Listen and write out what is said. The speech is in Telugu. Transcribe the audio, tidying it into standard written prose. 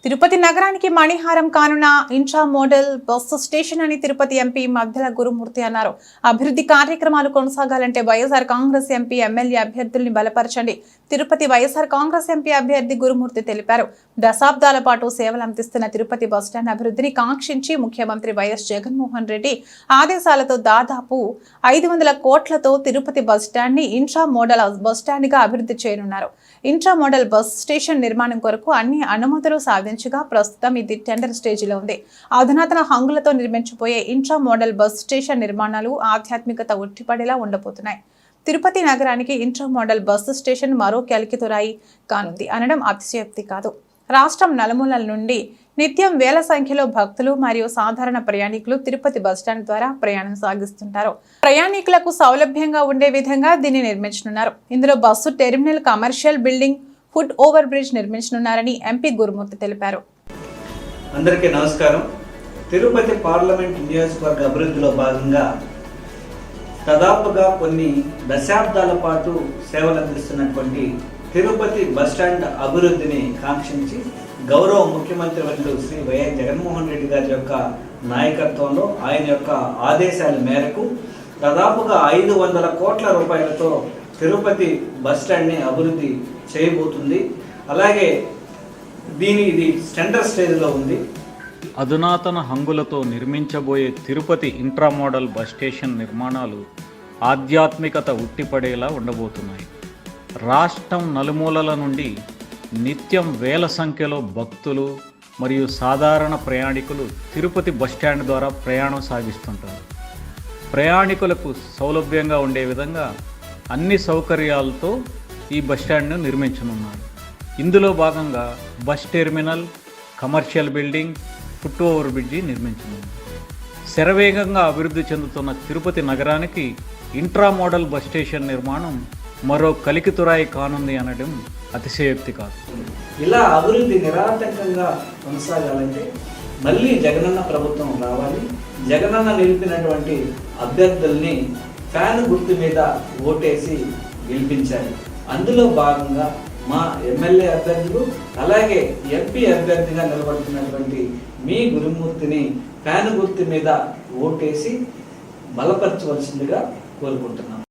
తిరుపతి నగరానికి మణిహారం కానున్న ఇంట్రా మోడల్ బస్సు స్టేషన్ అని తిరుపతి ఎంపీ మద్దెల గురుమూర్తి అన్నారు. అభివృద్ధి కార్యక్రమాలు కొనసాగాలంటే వైఎస్ఆర్ కాంగ్రెస్ ఎంపీ ఎమ్మెల్యే అభ్యర్థుల్ని బలపరచండి. తిరుపతి వైఎస్ఆర్ కాంగ్రెస్ ఎంపీ అభ్యర్థి గురుమూర్తి తెలిపారు. దశాబ్దాల పాటు సేవలు అందిస్తున్న తిరుపతి బస్టాండ్ అభివృద్ధిని కాంక్షించి ముఖ్యమంత్రి వైఎస్ జగన్మోహన్ రెడ్డి ఆదేశాలతో దాదాపు 500 కోట్లతో తిరుపతి బస్టాండ్ ని ఇంట్రా మోడల్ బస్టాండ్ గా అభివృద్ధి చేయనున్నారు. ఇంట్రా మోడల్ బస్ స్టేషన్ నిర్మాణం కొరకు అన్ని అనుమతులు సాధించగా ప్రస్తుతం ఇది టెండర్ స్టేజిలో ఉంది. అధునాతన హంగులతో నిర్మించబోయే ఇంట్రా మోడల్ బస్ స్టేషన్ నిర్మాణాలు ఆధ్యాత్మికత ఉట్టిపడేలా ఉండబోతున్నాయి. తిరుపతి నగరానికి ఇంట్రా మోడల్ బస్సు స్టేషన్ మరో కెలికితురాయి కానుంది అనడం అతిశయోక్తి కాదు. రాష్ట్రం నలుమూలల నుండి నిత్యం వేల సంఖ్యలో భక్తులు మరియు సాధారణ ప్రయాణికులు తిరుపతి బస్టాండ్ ద్వారా ప్రయాణం సాగిస్తుంటారు. ప్రయాణికులకు సౌలభ్యంగా ఉండే విధంగా దీన్ని నిర్మించనున్నారు. ఇందులో bus terminal, commercial building, foot over bridge నిర్మించనున్నారని ఎంపీ గురుమూర్తి తెలిపారు. అందరికీ నమస్కారం. తిరుపతి పార్లమెంట్ నియోజకవర్గ అభివృద్ధిలో భాగంగా దాదాపుగా కొన్ని దశాబ్దాల పాటు సేవలు అందిస్తున్నటువంటి తిరుపతి బస్టాండ్ అభివృద్ధిని కాంక్షించి గౌరవ ముఖ్యమంత్రి వర్యులు శ్రీ వైఎస్ జగన్మోహన్ రెడ్డి గారి యొక్క నాయకత్వంలో ఆయన యొక్క ఆదేశాల మేరకు దాదాపుగా 500 కోట్ల రూపాయలతో తిరుపతి బస్టాండ్ని అభివృద్ధి చేయబోతుంది. అలాగే ఇది టెండర్ స్టేజ్లో ఉంది. అధునాతన హంగులతో నిర్మించబోయే Tirupati intra model bus station నిర్మాణాలు ఆధ్యాత్మికత ఉట్టిపడేలా ఉండబోతున్నాయి. రాష్ట్రం నలుమూలల నుండి నిత్యం వేల సంఖ్యలో భక్తులు మరియు సాధారణ ప్రయాణికులు తిరుపతి బస్టాండ్ ద్వారా ప్రయాణం సాగిస్తుంటారు. ప్రయాణికులకు సౌలభ్యంగా ఉండే విధంగా అన్ని సౌకర్యాలతో ఈ బస్టాండ్ను నిర్మించనున్నారు. ఇందులో భాగంగా bus terminal, commercial building, foot over bridge నిర్మించనున్నారు. శరవేగంగా అభివృద్ధి చెందుతున్న తిరుపతి నగరానికి ఇంట్రా మోడల్ బస్ స్టేషన్ నిర్మాణం మరో కలికితురాయి కానుంది అనడం అతిశయోక్తి కాదు. ఇలా అభివృద్ధి నిరాటంకంగా కొనసాగాలంటే మళ్ళీ జగనన్న ప్రభుత్వం రావాలి. జగనన్న నిలిపినటువంటి అభ్యర్థుల్ని ఫ్యాన్ గుర్తు మీద ఓటేసి గెలిపించాలి. అందులో భాగంగా మా ఎమ్మెల్యే అభ్యర్థులు అలాగే ఎంపీ అభ్యర్థిగా నిలబడుతున్నటువంటి మీ గురుమూర్తిని ఫ్యాన్ గుర్తు మీద ఓటేసి బలపరచవలసిందిగా కోరుకుంటున్నాం.